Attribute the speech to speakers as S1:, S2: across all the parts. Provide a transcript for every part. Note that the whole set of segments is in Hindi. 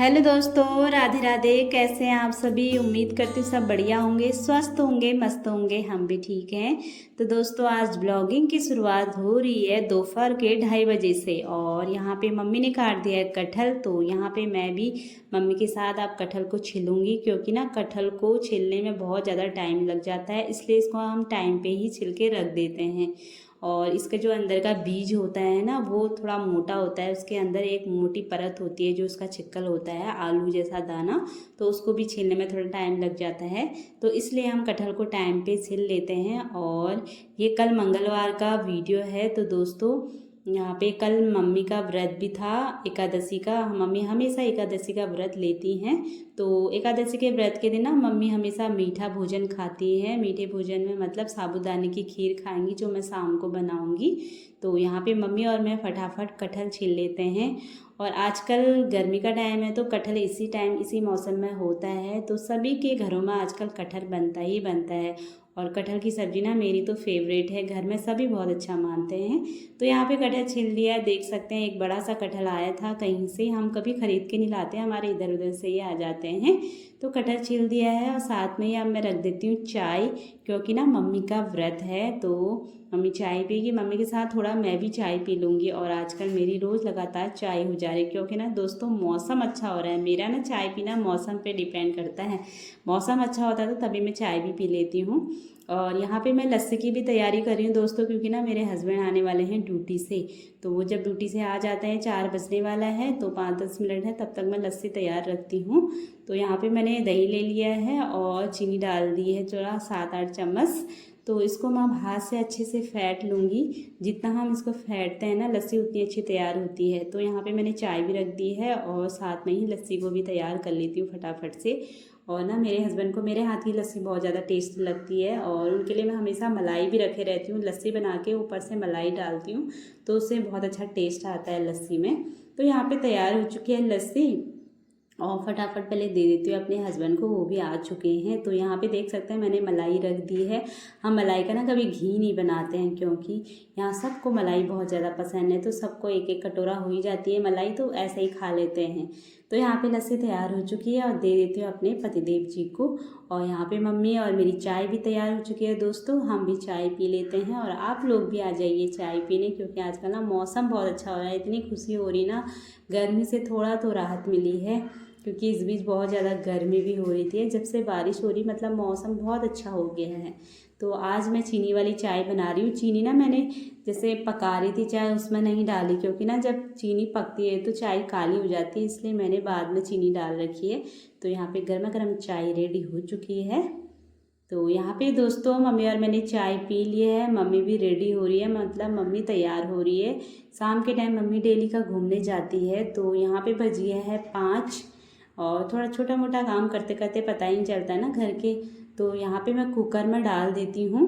S1: हेलो दोस्तों, राधे राधे। कैसे हैं आप सभी? उम्मीद करती हूँ सब बढ़िया होंगे, स्वस्थ होंगे, मस्त होंगे। हम भी ठीक हैं। तो दोस्तों, आज ब्लॉगिंग की शुरुआत हो रही है दोपहर के 2:30 से। और यहाँ पे मम्मी ने काट दिया है कटहल, तो यहाँ पे मैं भी मम्मी के साथ अब कटहल को छिलूंगी, क्योंकि ना कटहल को छिलने में बहुत ज़्यादा टाइम लग जाता है, इसलिए इसको हम टाइम पे ही छिल के रख देते हैं। और इसका जो अंदर का बीज होता है ना, वो थोड़ा मोटा होता है। उसके अंदर एक मोटी परत होती है जो उसका छिक्कल होता है, आलू जैसा दाना। तो उसको भी छीलने में थोड़ा टाइम लग जाता है, तो इसलिए हम कटहल को टाइम पे छील लेते हैं। और ये कल मंगलवार का वीडियो है। तो दोस्तों, यहाँ पे कल मम्मी का व्रत भी था, एकादशी का। मम्मी हमेशा एकादशी का व्रत लेती हैं। तो एकादशी के व्रत के दिन ना मम्मी हमेशा मीठा भोजन खाती है। मीठे भोजन में मतलब साबूदाने की खीर खाएंगी, जो मैं शाम को बनाऊंगी। तो यहाँ पे मम्मी और मैं फटाफट कटहल छील लेते हैं। और आजकल गर्मी का टाइम है, तो कटहल इसी टाइम इसी मौसम में होता है, तो सभी के घरों में आजकल कटहल बनता ही बनता है। और कटहल की सब्ज़ी ना मेरी तो फेवरेट है, घर में सभी बहुत अच्छा मानते हैं। तो यहाँ पे कटहल छील लिया है, देख सकते हैं। एक बड़ा सा कटहल आया था कहीं से, हम कभी खरीद के नहीं लाते, हमारे इधर उधर से ही आ जाते हैं। तो कटहल छील दिया है, और साथ में ही अब मैं रख देती हूँ चाय, क्योंकि ना मम्मी का व्रत है। तो मम्मी चाय पिएगी, मम्मी के साथ थोड़ा मैं भी चाय पी लूँगी। और आजकल मेरी रोज़ लगातार चाय हो जा रही है, क्योंकि ना दोस्तों मौसम अच्छा हो रहा है। मेरा ना चाय पीना मौसम पे डिपेंड करता है। मौसम अच्छा होता है तो तभी मैं चाय भी पी लेती हूँ। और यहाँ पे मैं लस्सी की भी तैयारी कर रही हूँ दोस्तों, क्योंकि ना मेरे हस्बैंड आने वाले हैं ड्यूटी से। तो वो जब ड्यूटी से आ जाते हैं, 4 बजने वाला है, तो 5-10 मिनट है, तब तक मैं लस्सी तैयार रखती हूँ। तो यहाँ पे मैंने दही ले लिया है और चीनी डाल दी है थोड़ा 7-8 चम्मच। तो इसको मैं अब हाथ से अच्छे से फेंट लूँगी। जितना हम इसको फेंटते हैं ना, लस्सी उतनी अच्छी तैयार होती है। तो यहाँ पे मैंने चाय भी रख दी है, और साथ में ही लस्सी को भी तैयार कर लेती हूँ फटाफट से। और ना मेरे हस्बैंड को मेरे हाथ की लस्सी बहुत ज़्यादा टेस्ट लगती है, और उनके लिए मैं हमेशा मलाई भी रखे रहती हूँ। लस्सी बना के ऊपर से मलाई डालती हूँ, तो उससे बहुत अच्छा टेस्ट आता है लस्सी में। तो यहाँ पे तैयार हो चुकी है लस्सी, और फटाफट पहले दे देती हूँ अपने हस्बैंड को, वो भी आ चुके हैं। तो यहाँ पे देख सकते हैं मैंने मलाई रख दी है। हम मलाई का ना कभी घी नहीं बनाते हैं, क्योंकि यहाँ सबको मलाई बहुत ज़्यादा पसंद है, तो सबको एक एक कटोरा हो ही जाती है मलाई, तो ऐसे ही खा लेते हैं। तो यहाँ पे लस्सी तैयार हो चुकी है, और दे देती हूँ अपने पतिदेव जी को। और यहाँ पे मम्मी और मेरी चाय भी तैयार हो चुकी है दोस्तों, हम भी चाय पी लेते हैं। और आप लोग भी आ जाइए चाय पीने, क्योंकि आजकल ना मौसम बहुत अच्छा हो रहा है। इतनी खुशी हो रही ना, गर्मी से थोड़ा तो राहत मिली है, क्योंकि इस बीच बहुत ज़्यादा गर्मी भी हो रही थी। जब से बारिश हो रही, मतलब मौसम बहुत अच्छा हो गया है। तो आज मैं चीनी वाली चाय बना रही हूँ। चीनी ना मैंने जैसे पका रही थी चाय, उसमें नहीं डाली, क्योंकि ना जब चीनी पकती है तो चाय काली हो जाती है, इसलिए मैंने बाद में चीनी डाल रखी है। तो यहाँ पे गर्मा गर्म चाय रेडी हो चुकी है। तो यहाँ पे दोस्तों मम्मी और मैंने चाय पी ली है, मम्मी भी रेडी हो रही है, मतलब मम्मी तैयार हो रही है। शाम के टाइम मम्मी डेली का घूमने जाती है। तो यहाँ पे बज गया है 5, और थोड़ा छोटा मोटा काम करते करते पता ही नहीं चलता है ना घर के। तो यहाँ पे मैं कुकर में डाल देती हूँ,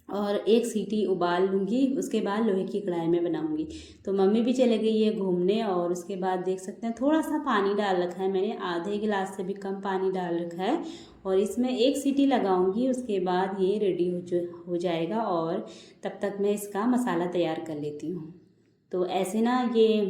S1: और एक सीटी उबाल लूँगी, उसके बाद लोहे की कढ़ाई में बनाऊँगी। तो मम्मी भी चले गई है घूमने। और उसके बाद देख सकते हैं थोड़ा सा पानी डाल रखा है मैंने, आधे गिलास से भी कम पानी डाल रखा है। और इसमें एक सीटी लगाऊंगी, उसके बाद ये रेडी हो जाएगा। और तब तक मैं इसका मसाला तैयार कर लेती हूँ। तो ऐसे ना ये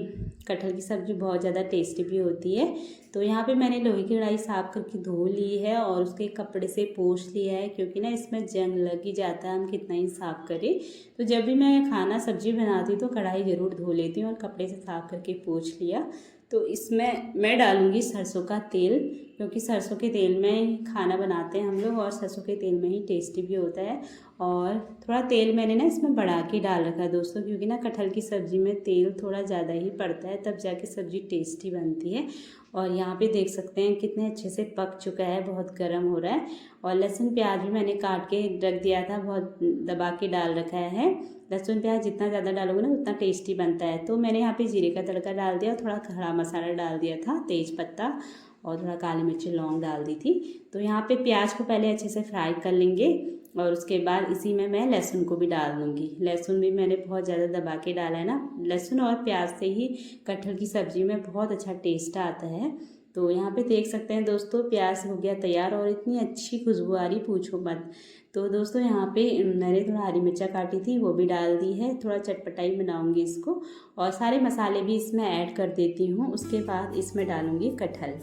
S1: कटहल की सब्ज़ी बहुत ज़्यादा टेस्टी भी होती है। तो यहाँ पे मैंने लोहे की कढ़ाई साफ़ करके धो ली है, और उसके कपड़े से पोंछ लिया है, क्योंकि ना इसमें जंग लग ही जाता है, हम कितना ही साफ़ करें। तो जब भी मैं खाना सब्ज़ी बनाती हूँ तो कढ़ाई ज़रूर धो लेती हूँ, और कपड़े से साफ़ करके पोंछ लिया। तो इसमें मैं डालूँगी सरसों का तेल, क्योंकि सरसों के तेल में खाना बनाते हैं हम लोग, और सरसों के तेल में ही टेस्टी भी होता है। और थोड़ा तेल मैंने ना इसमें बढ़ा के डाल रखा है दोस्तों, क्योंकि ना कटहल की सब्ज़ी में तेल थोड़ा ज़्यादा ही पड़ता है, तब जाके सब्ज़ी टेस्टी बनती है। और यहाँ पे देख सकते हैं कितने अच्छे से पक चुका है, बहुत गर्म हो रहा है। और लहसुन प्याज भी मैंने काट के रख दिया था, बहुत दबा के डाल रखा है। लहसुन प्याज जितना ज़्यादा डालोगे ना उतना टेस्टी बनता है। तो मैंने यहाँ पे जीरे का तड़का डाल दिया, थोड़ा खड़ा मसाला डाल दिया था, तेज पत्ता, और थोड़ा काली मिर्च लौंग डाल दी थी। तो यहाँ पे प्याज को पहले अच्छे से फ्राई कर लेंगे, और उसके बाद इसी में मैं लहसुन को भी डाल दूँगी। लहसुन भी मैंने बहुत ज़्यादा दबा के डाला है ना, लहसुन और प्याज से ही कटहल की सब्ज़ी में बहुत अच्छा टेस्ट आता है। तो यहाँ पे देख सकते हैं दोस्तों, प्याज हो गया तैयार, और इतनी अच्छी खुशबू आ रही पूछो मत। तो दोस्तों यहाँ पे मैंने थोड़ा हरी मिर्चा काटी थी, वो भी डाल दी है। थोड़ा चटपटाई बनाऊंगी इसको, और सारे मसाले भी इसमें ऐड कर देती हूँ। उसके बाद इसमें डालूंगी कटहल।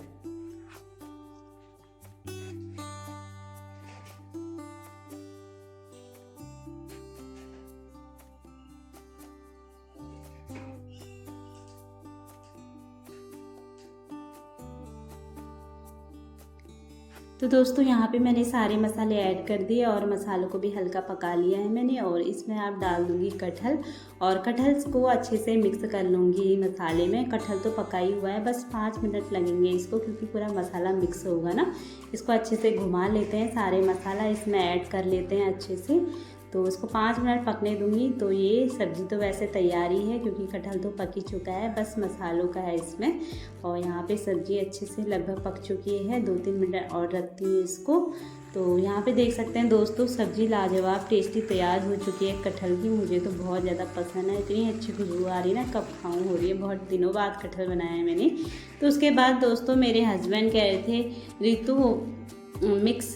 S1: तो दोस्तों यहाँ पे मैंने सारे मसाले ऐड कर दिए और मसालों को भी हल्का पका लिया है मैंने। और इसमें आप डाल दूँगी कटहल, और कटहल को अच्छे से मिक्स कर लूँगी मसाले में। कटहल तो पका ही हुआ है, बस 5 मिनट लगेंगे इसको, क्योंकि पूरा मसाला मिक्स होगा ना। इसको अच्छे से घुमा लेते हैं, सारे मसाला इसमें ऐड कर लेते हैं अच्छे से। तो इसको 5 मिनट पकने दूँगी। तो ये सब्ज़ी तो वैसे तैयार ही है, क्योंकि कटहल तो पक ही चुका है, बस मसालों का है इसमें। और यहाँ पे सब्ज़ी अच्छे से लगभग पक चुकी है। 2-3 मिनट और रखती हूँ इसको। तो यहाँ पे देख सकते हैं दोस्तों, सब्ज़ी लाजवाब टेस्टी तैयार हो चुकी है कटहल की। मुझे तो बहुत ज़्यादा पसंद है, इतनी अच्छी खुशबू आ रही है ना, कब खाऊँ हो रही है। बहुत दिनों बाद कटहल बनाया है मैंने। तो उसके बाद दोस्तों मेरे हस्बैंड कह रहे थे, रितु मिक्स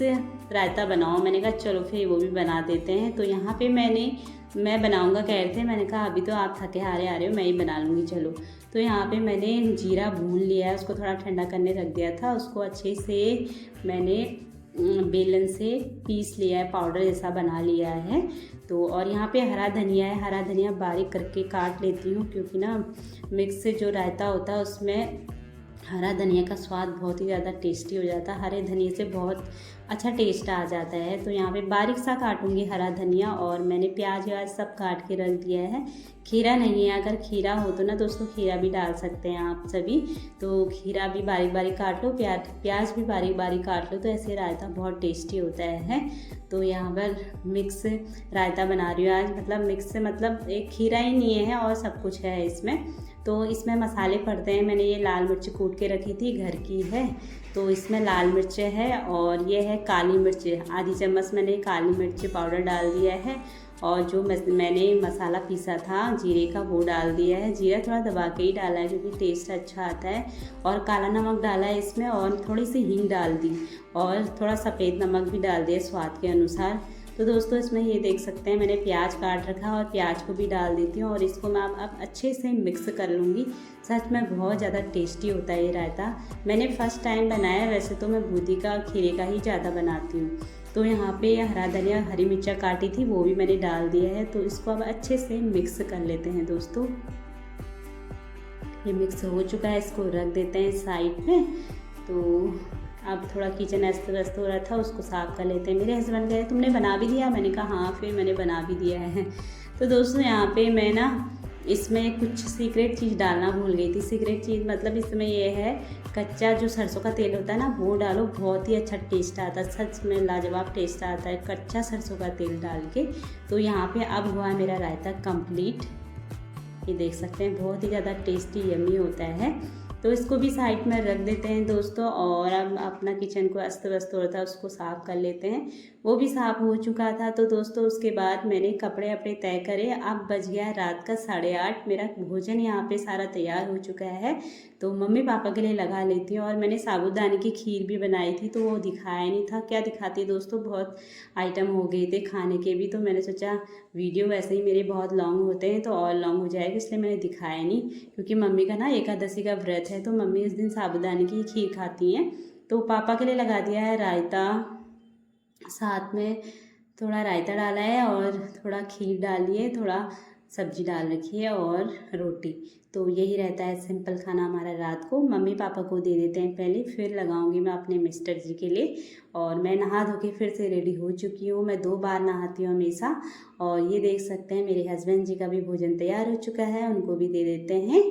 S1: रायता बनाओ। मैंने कहा चलो फिर वो भी बना देते हैं। तो यहाँ पे मैं बनाऊंगा कह रहे थे। मैंने कहा अभी तो आप थके हारे आ रहे हो, मैं ही बना लूँगी चलो। तो यहाँ पे मैंने जीरा भून लिया है, उसको थोड़ा ठंडा करने रख दिया था। उसको अच्छे से मैंने बेलन से पीस लिया है, पाउडर जैसा बना लिया है। तो और यहाँ पे हरा धनिया है, हरा धनिया बारीक करके काट लेती हूँ, क्योंकि ना मिक्स से जो रायता होता है उसमें हरा धनिया का स्वाद बहुत ही ज़्यादा टेस्टी हो जाता है। हरे धनिया से बहुत अच्छा टेस्ट आ जाता है। तो यहाँ पे बारीक सा काटूंगी हरा धनिया, और मैंने प्याज व्याज सब काट के रख दिया है। खीरा नहीं है, अगर खीरा हो तो ना दोस्तों खीरा भी डाल सकते हैं आप सभी। तो खीरा भी बारीक बारीक काट लो, प्याज भी बारीक बारीक काट लो, तो ऐसे रायता बहुत टेस्टी होता है। तो यहाँ पर मिक्स रायता बना रही हूँ आज, मतलब मिक्स से मतलब एक खीरा ही नहीं है और सब कुछ है इसमें। तो इसमें मसाले पड़ते हैं। मैंने ये लाल मिर्च कूट के रखी थी, घर की है। तो इसमें लाल मिर्च है, और ये है काली मिर्च, आधी चम्मच मैंने काली मिर्च पाउडर डाल दिया है। और जो मैंने मसाला पीसा था जीरे का, वो डाल दिया है। जीरा थोड़ा दबा के ही डाला है, क्योंकि टेस्ट अच्छा आता है। और काला नमक डाला है इसमें, और थोड़ी सी हींग डाल दी, और थोड़ा सफ़ेद नमक भी डाल दिया स्वाद के अनुसार। तो दोस्तों इसमें ये देख सकते हैं मैंने प्याज काट रखा, और प्याज को भी डाल देती हूँ। और इसको मैं अब अच्छे से मिक्स कर लूँगी। सच में बहुत ज़्यादा टेस्टी होता है ये रायता। मैंने फ़र्स्ट टाइम बनाया, वैसे तो मैं बूंदी का और खीरे का ही ज़्यादा बनाती हूँ। तो यहाँ पे हरा धनिया हरी मिर्चा काटी थी, वो भी मैंने डाल दिया है। तो इसको अब अच्छे से मिक्स कर लेते हैं दोस्तों। ये मिक्स हो चुका है, इसको रख देते हैं साइड में। तो अब थोड़ा किचन अस्त व्यस्त हो रहा था, उसको साफ़ कर लेते हैं। मेरे हस्बैंड कह रहे तुमने बना भी दिया, मैंने कहा हाँ, फिर मैंने बना भी दिया है। तो दोस्तों यहाँ पे मैं ना इसमें कुछ सीक्रेट चीज़ डालना भूल गई थी। सीक्रेट चीज़ मतलब इसमें ये है, कच्चा जो सरसों का तेल होता है ना, वो डालो, बहुत ही अच्छा टेस्ट आता है। सच में लाजवाब टेस्ट आता है कच्चा सरसों का तेल डाल के। तो यहाँ पे अब हुआ है मेरा रायता कंप्लीट। ये देख सकते हैं बहुत ही ज़्यादा टेस्टी यम्मी होता है। तो इसको भी साइड में रख देते हैं दोस्तों। और अब अपना किचन को अस्त व्यस्त हो रहा था, उसको साफ़ कर लेते हैं। वो भी साफ़ हो चुका था। तो दोस्तों उसके बाद मैंने कपड़े अपने तय करे। अब बज गया रात का 8:30। मेरा भोजन यहाँ पे सारा तैयार हो चुका है। तो मम्मी पापा के लिए लगा लेती हूँ। और मैंने साबूदाने की खीर भी बनाई थी, तो वो दिखाया नहीं था। क्या दिखाती दोस्तों, बहुत आइटम हो गए थे खाने के भी। तो मैंने सोचा वीडियो वैसे ही मेरे बहुत लॉन्ग होते हैं, तो और लॉन्ग हो जाएगा, इसलिए मैंने दिखाया नहीं। क्योंकि मम्मी का ना एकादशी का व्रत है, तो मम्मी इस दिन साबूदाने की खीर खाती हैं। तो पापा के लिए लगा दिया है रायता, साथ में थोड़ा रायता डाला है, और थोड़ा खीर डाली है, थोड़ा सब्जी डाल रखी है, और रोटी। तो यही रहता है सिंपल खाना हमारा रात को। मम्मी पापा को दे देते हैं पहले, फिर लगाऊंगी मैं अपने मिस्टर जी के लिए। और मैं नहा धो के फिर से रेडी हो चुकी हूँ। मैं 2 बार नहाती हूँ हमेशा। और ये देख सकते हैं मेरे हस्बैंड जी का भी भोजन तैयार हो चुका है, उनको भी दे देते हैं।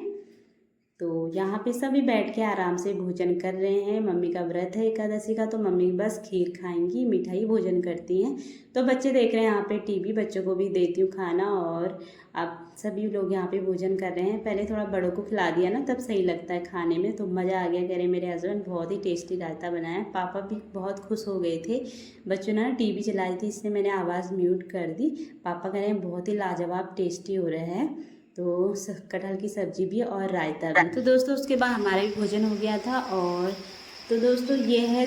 S1: तो यहाँ पे सभी बैठ के आराम से भोजन कर रहे हैं। मम्मी का व्रत है एकादशी का, तो मम्मी बस खीर खाएंगी, मिठाई भोजन करती हैं। तो बच्चे देख रहे हैं यहाँ पे टीवी, बच्चों को भी देती हूँ खाना। और अब सभी लोग यहाँ पे भोजन कर रहे हैं। पहले थोड़ा बड़ों को खिला दिया ना, तब सही लगता है खाने में, तो मज़ा आ गया। कह रहे मेरे हस्बैंड बहुत ही टेस्टी रायता बनाया है। पापा भी बहुत खुश हो गए थे। बच्चों ने ना टीवी चलाई थी, इसलिए मैंने आवाज़ म्यूट कर दी। पापा कह रहे हैं बहुत ही लाजवाब टेस्टी हो रहा है। तो कटहल की सब्जी भी और रायता भी। तो दोस्तों उसके बाद हमारा भी भोजन हो गया था। और तो दोस्तों ये है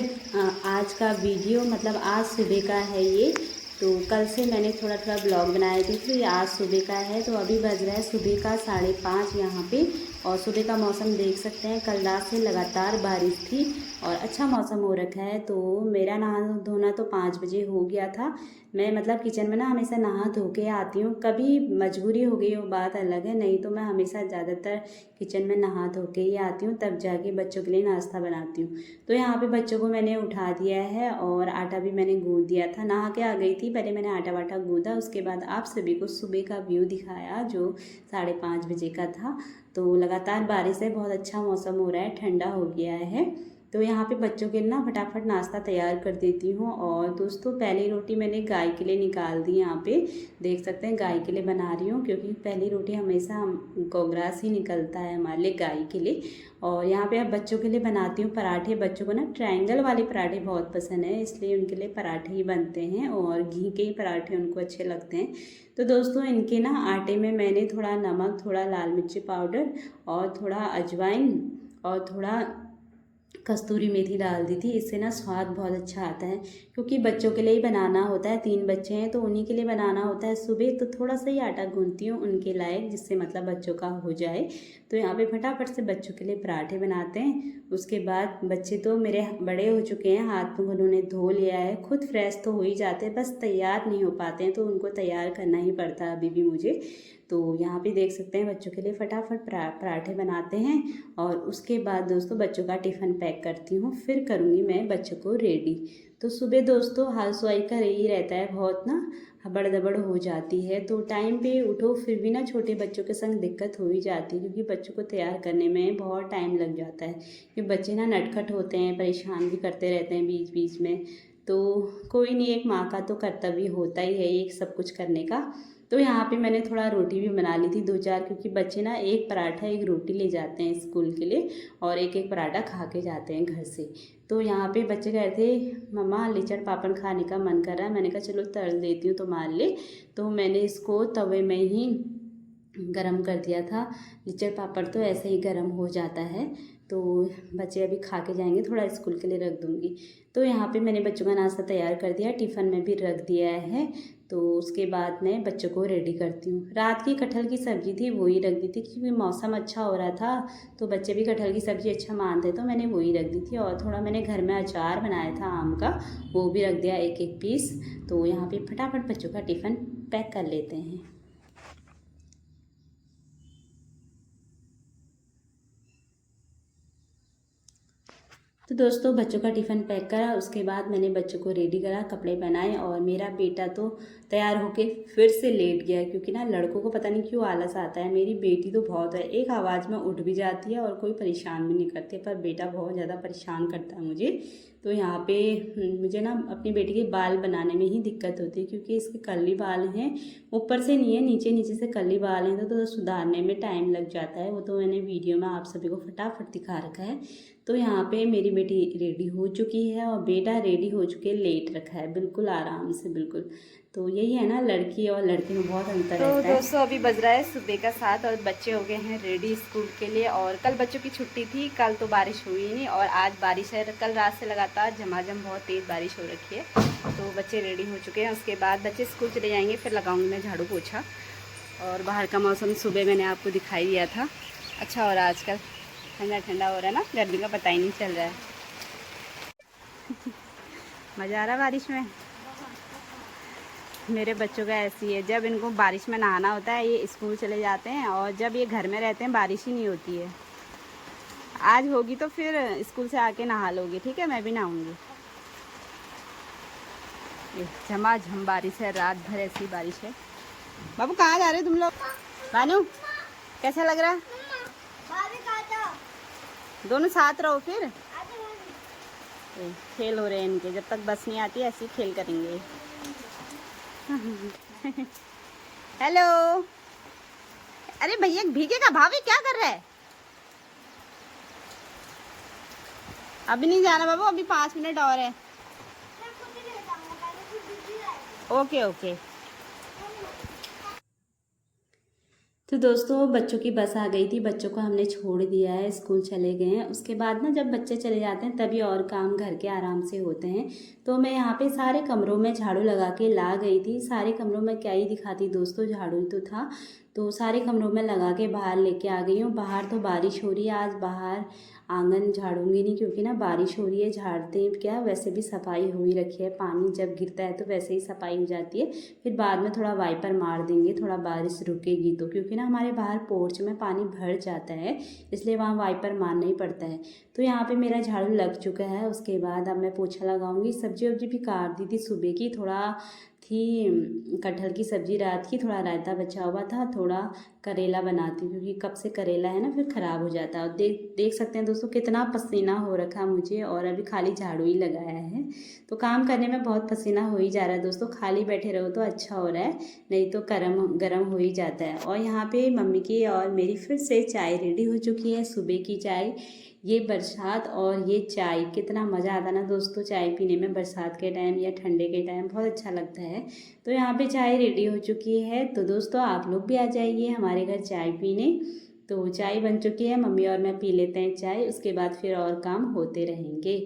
S1: आज का वीडियो, मतलब आज सुबह का है ये। तो कल से मैंने थोड़ा थोड़ा ब्लॉग बनाए थे, तो ये आज सुबह का है। तो अभी बज रहा है सुबह का 5:30 यहाँ पे। और सुबह का मौसम देख सकते हैं, कल रात से लगातार बारिश थी और अच्छा मौसम हो रखा है। तो मेरा नहा धोना तो 5 बजे हो गया था। मैं मतलब किचन में ना हमेशा नहा धो के आती हूँ, कभी मजबूरी हो गई वो बात अलग है, नहीं तो मैं हमेशा ज़्यादातर किचन में नहा धो के ही आती हूँ, तब जाके बच्चों के लिए नाश्ता बनाती हूँ। तो यहाँ पे बच्चों को मैंने उठा दिया है और आटा भी मैंने गूँथ दिया था। नहा के आ गई थी, पहले मैंने आटा वाटा गूँथा, उसके बाद आप सभी को सुबह का व्यू दिखाया जो 5:30 बजे का था। तो लगातार बारिश है, बहुत अच्छा मौसम हो रहा है, ठंडा हो गया है। तो यहाँ पे बच्चों के लिए ना फटाफट नाश्ता तैयार कर देती हूँ। और दोस्तों पहली रोटी मैंने गाय के लिए निकाल दी, यहाँ पे देख सकते हैं गाय के लिए बना रही हूँ, क्योंकि पहली रोटी हमेशा गोग्रास ही निकलता है हमारे लिए गाय के लिए। और यहाँ पे अब बच्चों के लिए बनाती हूँ पराठे। बच्चों को ना ट्रायंगल वाले पराठे बहुत पसंद है, इसलिए उनके लिए पराठे ही बनते हैं और घी के ही पराठे उनको अच्छे लगते हैं। तो दोस्तों इनके ना आटे में मैंने थोड़ा नमक, थोड़ा लाल मिर्ची पाउडर और थोड़ा अजवाइन और थोड़ा कस्तूरी मेथी डाल दी थी। इससे ना स्वाद बहुत अच्छा आता है, क्योंकि बच्चों के लिए ही बनाना होता है, 3 बच्चे हैं तो उन्हीं के लिए बनाना होता है सुबह। तो थोड़ा सा ही आटा गूंथती हूँ उनके लायक, जिससे मतलब बच्चों का हो जाए। तो यहाँ पे फटाफट से बच्चों के लिए पराठे बनाते हैं। उसके बाद बच्चे तो मेरे बड़े हो चुके हैं, हाथ मुँह उन्होंने धो लिया है, खुद फ्रेश तो हो ही जाते हैं, बस तैयार नहीं हो पाते हैं, तो उनको तैयार करना ही पड़ता है अभी भी मुझे। तो यहाँ पे देख सकते हैं बच्चों के लिए फटाफट पराठे बनाते हैं। और उसके बाद दोस्तों बच्चों का टिफ़िन पैक करती हूँ, फिर करूँगी मैं बच्चों को रेडी। तो सुबह दोस्तों हाउसवाइफ का यही रहता है, बहुत ना हबड़ दबड़ हो जाती है, तो टाइम पे उठो, फिर भी ना छोटे बच्चों के संग दिक्कत हो ही जाती है, क्योंकि बच्चों को तैयार करने में बहुत टाइम लग जाता है। क्योंकि बच्चे ना नटखट होते हैं, परेशान भी करते रहते हैं बीच बीच में। तो कोई नहीं, एक माँ का तो कर्तव्य होता ही है एक सब कुछ करने का। तो यहाँ पे मैंने थोड़ा रोटी भी बना ली थी 2-4, क्योंकि बच्चे ना एक पराठा एक रोटी ले जाते हैं स्कूल के लिए और एक एक पराठा खा के जाते हैं घर से। तो यहाँ पे बच्चे कह रहे थे मम्मा लिचड़ पापड़ खाने का मन कर रहा है, मैंने कहा चलो तल देती हूँ तुम्हारे लिए। तो मैंने इसको तवे में ही गरम कर दिया था। लिचड़ पापड़ तो ऐसे ही गरम हो जाता है, तो बच्चे अभी खा के जाएंगे, थोड़ा स्कूल के लिए रख दूँगी। तो यहाँ पे मैंने बच्चों का नाश्ता तैयार कर दिया, टिफ़िन में भी रख दिया है। तो उसके बाद मैं बच्चों को रेडी करती हूँ। रात की कटहल की सब्ज़ी थी, वही रख दी थी, क्योंकि मौसम अच्छा हो रहा था तो बच्चे भी कटहल की सब्ज़ी अच्छा मानते, तो मैंने वही रख दी थी। और थोड़ा मैंने घर में अचार बनाया था आम का, वो भी रख दिया एक एक पीस। तो यहाँ पे फटाफट बच्चों का टिफ़िन पैक कर लेते हैं। तो दोस्तों बच्चों का टिफ़िन पैक करा, उसके बाद मैंने बच्चों को रेडी करा, कपड़े पहनाए। और मेरा बेटा तो तैयार होके फिर से लेट गया, क्योंकि ना लड़कों को पता नहीं क्यों आलस आता है। मेरी बेटी तो बहुत है, एक आवाज़ में उठ भी जाती है और कोई परेशान भी नहीं करती, पर बेटा बहुत ज़्यादा परेशान करता है मुझे। तो यहाँ पे मुझे ना अपनी बेटी के बाल बनाने में ही दिक्कत होती है, क्योंकि इसके कर्ली बाल हैं, ऊपर से नहीं है, नीचे नीचे से कर्ली बाल हैं, तो सुधारने में टाइम लग जाता है। वो तो मैंने वीडियो में आप सभी को फटाफट दिखा रखा है। तो यहाँ पे मेरी बेटी रेडी हो चुकी है और बेटा रेडी हो चुके, लेट रखा है बिल्कुल आराम से, बिल्कुल। तो यही है ना, लड़की और लड़के में बहुत अंतर रहता है। तो दोस्तों अभी बज रहा है सुबह का 7 और बच्चे हो गए हैं रेडी स्कूल के लिए। और कल बच्चों की छुट्टी थी, कल तो बारिश हुई नहीं और आज बारिश है। कल रात से लगातार झमाझम बहुत तेज़ बारिश हो रखी है। तो बच्चे रेडी हो चुके हैं, उसके बाद बच्चे स्कूल चले जाएंगे, फिर लगाऊंगी मैं झाड़ू पोछा। और बाहर का मौसम सुबह मैंने आपको दिखाई दिया था, अच्छा हो रहा है आजकल, ठंडा ठंडा हो रहा है ना, गर्मी का पता ही नहीं चल रहा है। मज़ा आ रहा है बारिश में। मेरे बच्चों का ऐसी है, जब इनको बारिश में नहाना होता है ये स्कूल चले जाते हैं, और जब ये घर में रहते हैं बारिश ही नहीं होती है। आज होगी तो फिर स्कूल से आके नहा लोगे, ठीक है, मैं भी नहाऊंगी। झमाझम बारिश है, रात भर ऐसी बारिश है। बाबू कहाँ जा रहे हो तुम लोग? बानू कैसा लग रहा है? दोनों साथ रहो, फिर खेल हो रहे हैं इनके, जब तक बस नहीं आती ऐसे ही खेल करेंगे। हेलो, अरे भैया भीगेगा, भाभी क्या कर रहा है? अभी नहीं जाना बाबू, अभी 5 मिनट और है। Okay okay. तो दोस्तों बच्चों की बस आ गई थी, बच्चों को हमने छोड़ दिया है, स्कूल चले गए हैं। उसके बाद ना जब बच्चे चले जाते हैं तभी और काम घर के आराम से होते हैं। तो मैं यहाँ पे सारे कमरों में झाड़ू लगा के ला गई थी। सारे कमरों में क्या ही दिखाती दोस्तों, झाड़ू ही तो था। तो सारे कमरों में लगा के बाहर लेके आ गई हूँ। बाहर तो बारिश हो रही है, आज बाहर आंगन झाड़ूंगी नहीं क्योंकि ना बारिश हो रही है। झाड़ते हैं क्या, वैसे भी सफाई हो ही रखी है, पानी जब गिरता है तो वैसे ही सफाई हो जाती है। फिर बाद में थोड़ा वाइपर मार देंगे, थोड़ा बारिश रुकेगी तो, क्योंकि ना हमारे बाहर पोर्च में पानी भर जाता है, इसलिए वहाँ वाइपर मारना ही पड़ता है। तो यहाँ पे मेरा झाड़ू लग चुका है। उसके बाद अब मैं पोछा लगाऊंगी। सब्जी वब्जी भी काट दी थी सुबह की, थोड़ा थी कटहल की सब्जी रात की, थोड़ा रायता बचा हुआ था, थोड़ा करेला बनाती हूँ क्योंकि कब से करेला है ना फिर ख़राब हो जाता है। और देख सकते हैं दोस्तों कितना पसीना हो रखा मुझे, और अभी खाली झाड़ू ही लगाया है। तो काम करने में बहुत पसीना हो ही जा रहा है दोस्तों। खाली बैठे रहो तो अच्छा हो रहा है, नहीं तो गरम गरम हो ही जाता है। और यहाँ पे मम्मी की और मेरी फिर से चाय रेडी हो चुकी है, सुबह की चाय। ये बरसात और ये चाय, कितना मज़ा आता है ना दोस्तों चाय पीने में, बरसात के टाइम या ठंडे के टाइम बहुत अच्छा लगता है। तो यहाँ पे चाय रेडी हो चुकी है। तो दोस्तों आप लोग भी आ जाइए हमारे घर चाय पीने। तो चाय बन चुकी है, मम्मी और मैं पी लेते हैं चाय, उसके बाद फिर और काम होते रहेंगे।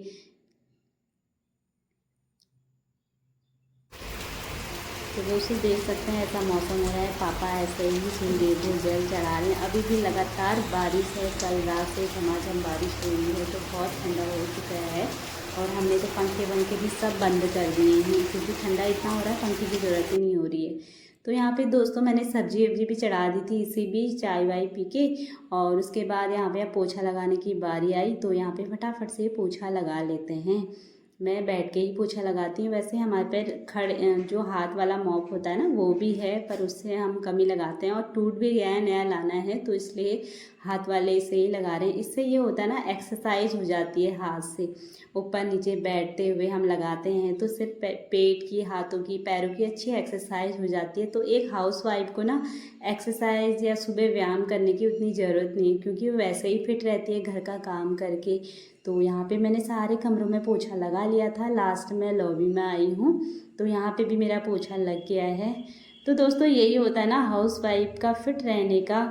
S1: तो दोस्तों देख सकते हैं ऐसा मौसम हो रहा है, पापा ऐसे ही सूर्य को जल चढ़ा रहे हैं। अभी भी लगातार बारिश है, कल रात से झमाझम बारिश हो रही है, तो बहुत ठंडा हो चुका है। और हमने तो पंखे वंखे भी सब बंद कर दिए हैं क्योंकि ठंडा इतना हो रहा है, पंखे की ज़रूरत ही नहीं हो रही है। तो यहाँ पे दोस्तों मैंने सब्जी वब्जी भी चढ़ा दी थी इसी बीच चाय वाय पी के। और उसके बाद यहाँ पे अब पोछा लगाने की बारी आई, तो यहाँ पे फटाफट से पोछा लगा लेते हैं। मैं बैठ के ही पोछा लगाती हूँ। वैसे हमारे पे जो हाथ वाला मॉप होता है ना वो भी है, पर उससे हम कम ही लगाते हैं, और टूट भी गया है, नया लाना है, तो इसलिए हाथ वाले से ही लगा रहे हैं। इससे ये होता है ना एक्सरसाइज हो जाती है, हाथ से ऊपर नीचे बैठते हुए हम लगाते हैं तो उससे पेट की, हाथों की, पैरों की अच्छी एक्सरसाइज हो जाती है। तो एक हाउसवाइफ को ना एक्सरसाइज या सुबह व्यायाम करने की उतनी ज़रूरत नहीं है क्योंकि वो वैसे ही फिट रहती है घर का काम करके। तो यहाँ पे मैंने सारे कमरों में पोछा लगा लिया था, लास्ट में लॉबी में आई हूँ, तो यहाँ पे भी मेरा पोछा लग गया है। तो दोस्तों यही होता है ना हाउसवाइफ का फिट रहने का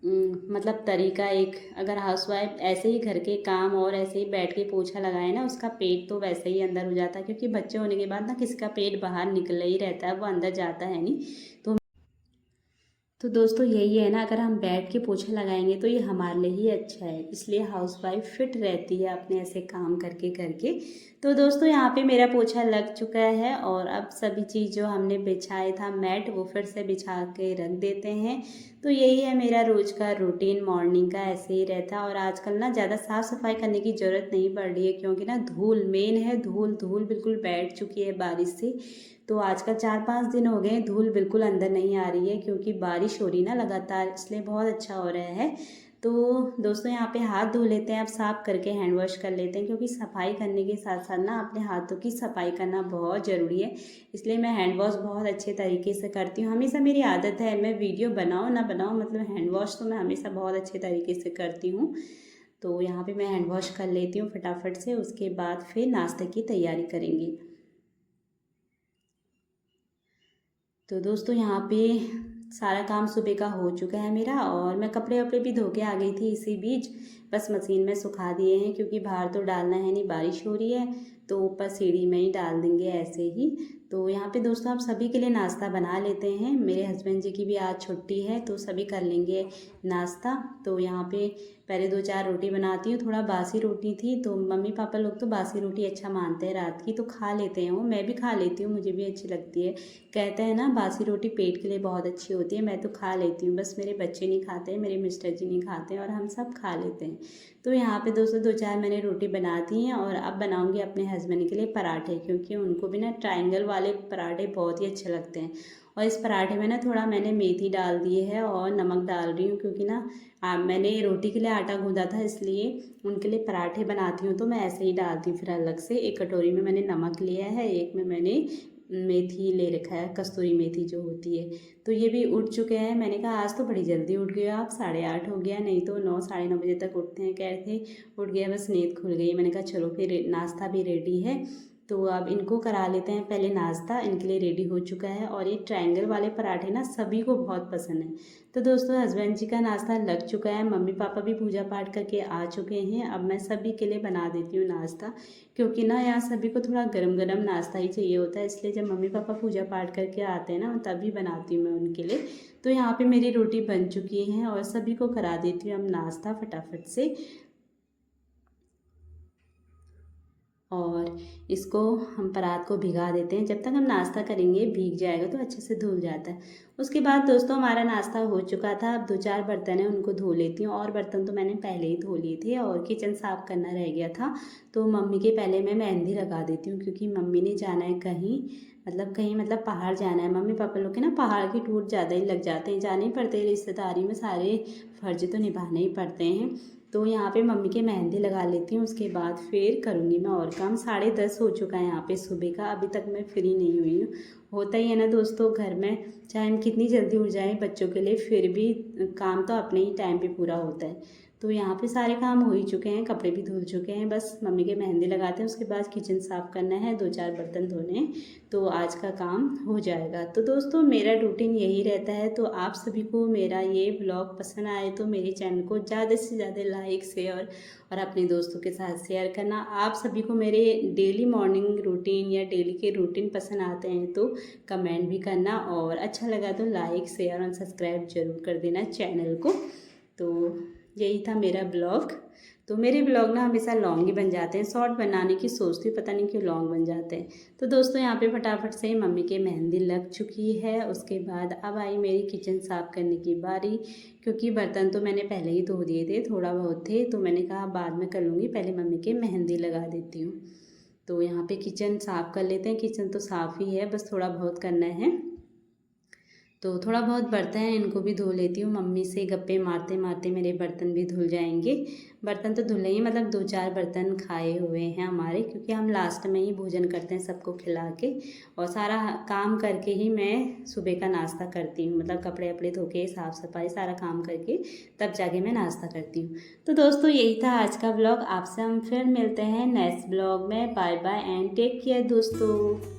S1: मतलब तरीका। एक अगर हाउसवाइफ ऐसे ही घर के काम और ऐसे ही बैठ के पोछा लगाए ना, उसका पेट तो वैसे ही अंदर हो जाता है, क्योंकि बच्चे होने के बाद ना किसी का पेट बाहर निकल ही रहता है, वो अंदर जाता है नहीं। तो दोस्तों यही है ना, अगर हम बैठ के पोछा लगाएंगे तो ये हमारे लिए ही अच्छा है, इसलिए हाउसवाइफ फिट रहती है अपने ऐसे काम करके करके। तो दोस्तों यहाँ पे मेरा पोछा लग चुका है, और अब सभी चीज़ जो हमने बिछाया था मैट वो फिर से बिछा के रख देते हैं। तो यही है मेरा रोज़ का रूटीन, मॉर्निंग का ऐसे ही रहता है। और आजकल ना ज़्यादा साफ़ सफाई करने की ज़रूरत नहीं पड़ रही है क्योंकि ना धूल मेन है, धूल धूल बिल्कुल बैठ चुकी है बारिश से। तो आजकल 4-5 दिन हो गए धूल बिल्कुल अंदर नहीं आ रही है क्योंकि बारिश हो रही ना लगातार, इसलिए बहुत अच्छा हो रहा है। तो दोस्तों यहाँ पे हाथ धो लेते हैं, अब साफ़ करके हैंड वॉश कर लेते हैं, क्योंकि सफाई करने के साथ साथ ना अपने हाथों की सफाई करना बहुत ज़रूरी है। इसलिए मैं हैंड वॉश बहुत अच्छे तरीके से करती हूँ। हमेशा मेरी आदत है, मैं वीडियो बनाऊँ ना बनाऊँ, मतलब हैंड वॉश तो मैं हमेशा बहुत अच्छे तरीके से करती हूँ। तो यहाँ पे मैं हैंड वॉश कर लेती हूँ फटाफट से, उसके बाद फिर नाश्ते की तैयारी करेंगे। तो दोस्तों यहाँ पे सारा काम सुबह का हो चुका है मेरा, और मैं कपड़े वपड़े भी धो के आ गई थी इसी बीच, बस मशीन में सुखा दिए हैं क्योंकि बाहर तो डालना है नहीं, बारिश हो रही है, तो ऊपर सीढ़ी में ही डाल देंगे ऐसे ही। तो यहाँ पे दोस्तों आप सभी के लिए नाश्ता बना लेते हैं। मेरे हस्बैंड जी की भी आज छुट्टी है तो सभी कर लेंगे नाश्ता। तो यहाँ पे पहले 2-4 रोटी बनाती हूँ, थोड़ा बासी रोटी थी, तो मम्मी पापा लोग तो बासी रोटी अच्छा मानते हैं रात की, तो खा लेते हैं वो, मैं भी खा लेती हूँ, मुझे भी अच्छी लगती है। कहते हैं ना बासी रोटी पेट के लिए बहुत अच्छी होती है, मैं तो खा लेती हूँ, बस मेरे बच्चे नहीं खाते, मेरे मिस्टर जी नहीं खाते हैं, और हम सब खा लेते हैं। तो यहाँ पे दोस्तों 2-4 मैंने रोटी बना दी हैं, और अब बनाऊँगी अपने हस्बैंड के लिए पराठे, क्योंकि उनको भी ना ट्रायंगल वाले पराठे बहुत ही अच्छे लगते हैं। और इस पराठे में ना थोड़ा मैंने मेथी डाल दी है और नमक डाल रही हूँ, क्योंकि ना मैंने रोटी के लिए आटा गूंदा था, इसलिए उनके लिए पराठे बनाती हूँ तो मैं ऐसे ही डालती हूँ। फिर अलग से एक कटोरी में मैंने नमक लिया है, एक में मैंने मेथी ले रखा है, कस्तूरी मेथी जो होती है। तो ये भी उठ चुके हैं। मैंने कहा आज तो बड़ी जल्दी उठ गए आप, 8:30 हो गया, नहीं तो 9 साढ़े 9 बजे तक उठते हैं, कह रहे थे। उठ गया, बस नींद खुल गई। मैंने कहा चलो फिर नाश्ता भी रेडी है, तो अब इनको करा लेते हैं पहले नाश्ता। इनके लिए रेडी हो चुका है और ये ट्रायंगल वाले पराठे ना सभी को बहुत पसंद है। तो दोस्तों हस्बैंड जी का नाश्ता लग चुका है, मम्मी पापा भी पूजा पाठ करके आ चुके हैं। अब मैं सभी के लिए बना देती हूँ नाश्ता, क्योंकि ना यहाँ सभी को थोड़ा गरम गरम नाश्ता ही चाहिए होता है, इसलिए जब मम्मी पापा पूजा पाठ करके आते हैं ना तभी बनाती हूँ मैं उनके लिए। तो यहाँ पे मेरी रोटी बन चुकी है और सभी को करा देती हूँ अब नाश्ता फटाफट से। और इसको हम परात को भिगा देते हैं, जब तक हम नाश्ता करेंगे भीग जाएगा तो अच्छे से धुल जाता है। उसके बाद दोस्तों हमारा नाश्ता हो चुका था। अब 2-4 बर्तन हैं उनको धो लेती हूँ, और बर्तन तो मैंने पहले ही धो लिए थे और किचन साफ़ करना रह गया था। तो मम्मी के पहले मैं मेहंदी लगा देती हूँ, क्योंकि मम्मी ने जाना है कहीं मतलब पहाड़ जाना है। मम्मी पापा लोग के ना पहाड़ की टूर ज़्यादा ही लग जाते हैं, जाने ही पड़ते हैं, रिश्तेदारी में सारे फर्ज तो निभाने ही पड़ते हैं। तो यहाँ पे मम्मी के मेहंदी लगा लेती हूँ, उसके बाद फिर करूँगी मैं और काम। 10:30 हो चुका है यहाँ पे सुबह का, अभी तक मैं फ्री नहीं हुई हूँ। होता ही है ना दोस्तों घर में, चाहे हम कितनी जल्दी उठ जाएं बच्चों के लिए, फिर भी काम तो अपने ही टाइम पे पूरा होता है। तो यहाँ पे सारे काम हो ही चुके हैं, कपड़े भी धुल चुके हैं, बस मम्मी के मेहंदी लगाते हैं, उसके बाद किचन साफ़ करना है, 2-4 बर्तन धोने हैं, तो आज का काम हो जाएगा। तो दोस्तों मेरा रूटीन यही रहता है। तो आप सभी को मेरा ये ब्लॉग पसंद आए तो मेरे चैनल को ज़्यादा से ज़्यादा लाइक शेयर और अपने दोस्तों के साथ शेयर करना। आप सभी को मेरे डेली मॉर्निंग रूटीन या डेली के रूटीन पसंद आते हैं तो कमेंट भी करना, और अच्छा लगा तो लाइक शेयर और सब्सक्राइब जरूर कर देना चैनल को। तो यही था मेरा ब्लॉग। तो मेरे ब्लॉग ना हमेशा लॉन्ग ही बन जाते हैं, शॉर्ट बनाने की सोचती हूँ, पता नहीं क्यों लॉन्ग बन जाते हैं। तो दोस्तों यहाँ पे फटाफट से मम्मी के मेहंदी लग चुकी है। उसके बाद अब आई मेरी किचन साफ़ करने की बारी, क्योंकि बर्तन तो मैंने पहले ही धो दिए थे, थोड़ा बहुत थे, तो मैंने कहा बाद में कर लूँगी, पहले मम्मी के मेहंदी लगा देती हूँ। तो यहाँ पे किचन साफ़ कर लेते हैं। किचन तो साफ़ ही है, बस थोड़ा बहुत करना है। तो थोड़ा बहुत बर्तन है, इनको भी धो लेती हूँ। मम्मी से गप्पे मारते मारते मेरे बर्तन भी धुल जाएंगे। बर्तन तो धुले ही, मतलब 2-4 बर्तन खाए हुए हैं हमारे, क्योंकि हम लास्ट में ही भोजन करते हैं सबको खिला के, और सारा काम करके ही मैं सुबह का नाश्ता करती हूँ, मतलब कपड़े वपड़े धो के साफ़ सफाई सारा काम करके तब जाके मैं नाश्ता करती हूँ। तो दोस्तों यही था आज का ब्लॉग। आपसे हम फिर मिलते हैं नेक्स्ट ब्लॉग में। Bye bye and take care दोस्तों।